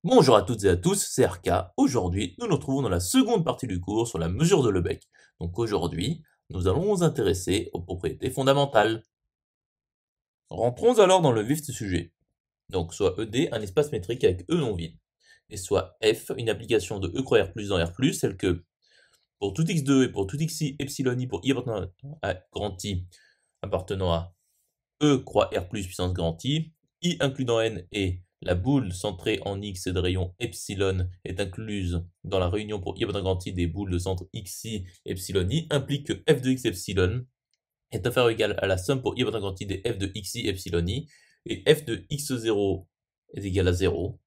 Bonjour à toutes et à tous, c'est RK. Aujourd'hui, nous nous retrouvons dans la seconde partie du cours sur la mesure de Lebesgue. Donc aujourd'hui, nous allons nous intéresser aux propriétés fondamentales. Rentrons alors dans le vif du sujet. Donc soit ED, un espace métrique avec E non vide, et soit F, une application de E croix R plus dans R+, telle que pour tout x de E et pour tout xi epsilon i pour i appartenant à grand I appartenant à E croix R plus puissance grand I inclus dans N et la boule centrée en X et de rayon epsilon est incluse dans la réunion pour I appartenant à grand I des boules de centre xi epsilon i implique que f de x epsilon est inférieur ou égal à la somme pour I appartenant à grand I des f de xi epsilon i et f de x0 est égal à 0.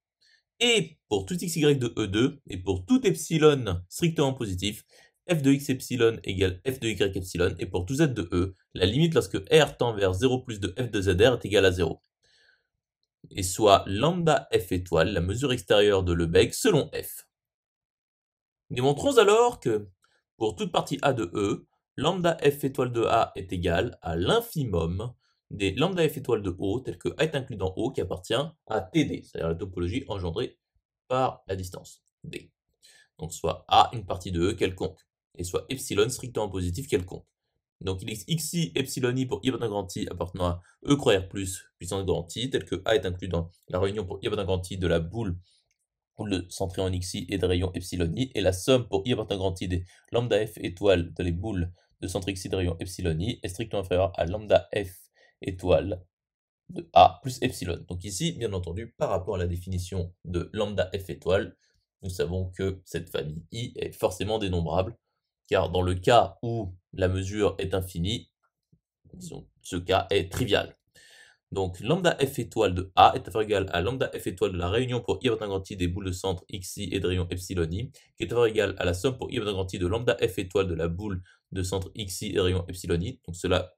Et pour tout xy de E2 et pour tout epsilon strictement positif, f de x epsilon égale f de y epsilon, et pour tout z de E, la limite lorsque R tend vers 0 plus de f de zr est égale à 0. Et soit lambda f étoile, la mesure extérieure de Lebesgue selon f. Démontrons alors que pour toute partie A de E, lambda f étoile de A est égal à l'infimum des lambda f étoile de O, tel que A est inclus dans O, qui appartient à TD, c'est-à-dire la topologie engendrée par la distance D. Donc soit A une partie de E quelconque, et soit epsilon strictement positif quelconque. Donc il existe xi epsilon i pour i appartenant à grand I appartenant à E croix R plus puissance grand I, tel que A est inclus dans la réunion pour i appartenant à grand I de la boule centrée en xi et de rayon epsilon i, et la somme pour i appartenant à grand I des lambda f étoile de les boules de centre xi de rayon epsilon i est strictement inférieure à lambda f étoile de A plus epsilon. Donc ici, bien entendu, par rapport à la définition de lambda f étoile, nous savons que cette famille I est forcément dénombrable, car dans le cas où la mesure est infinie, disons, ce cas est trivial. Donc lambda f étoile de A est inférieur ou égal à lambda f étoile de la réunion pour i appartenant à grand I des boules de centre xi et de rayon epsilon i, qui est inférieur ou égal à la somme pour i appartenant à grand I de lambda f étoile de la boule de centre xi et de rayon epsilon i. Donc cela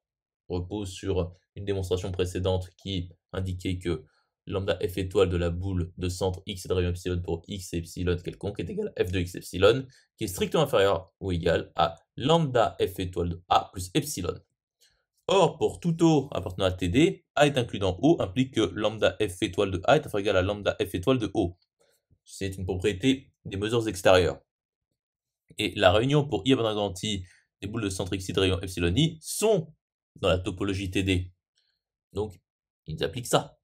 repose sur une démonstration précédente qui indiquait que lambda f étoile de la boule de centre x et de rayon epsilon pour x et epsilon quelconque est égal à f de x epsilon, qui est strictement inférieur ou égal à lambda f étoile de A plus epsilon. Or, pour tout O appartenant à TD, A est inclus dans O implique que lambda f étoile de A est inférieur ou égal à lambda f étoile de O. C'est une propriété des mesures extérieures. Et la réunion pour I appartenant à grand I des boules de centre xi de rayon epsilon i sont dans la topologie TD. Donc, ils appliquent ça.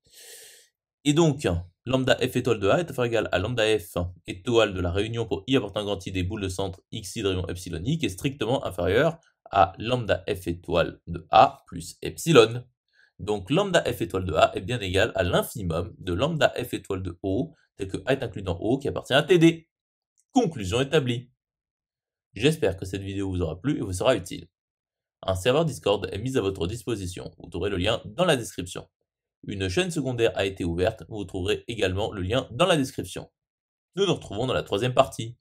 Et donc, lambda f étoile de A est inférieur ou égal à lambda f étoile de la réunion pour I appartenant à grand I des boules de centre xi de rayon epsilon i, qui est strictement inférieur à lambda f étoile de A plus epsilon. Donc lambda f étoile de A est bien égal à l'infimum de lambda f étoile de O, tel que A est inclus dans O, qui appartient à TD. Conclusion établie. J'espère que cette vidéo vous aura plu et vous sera utile. Un serveur Discord est mis à votre disposition, vous trouverez le lien dans la description. Une chaîne secondaire a été ouverte, vous trouverez également le lien dans la description. Nous nous retrouvons dans la troisième partie.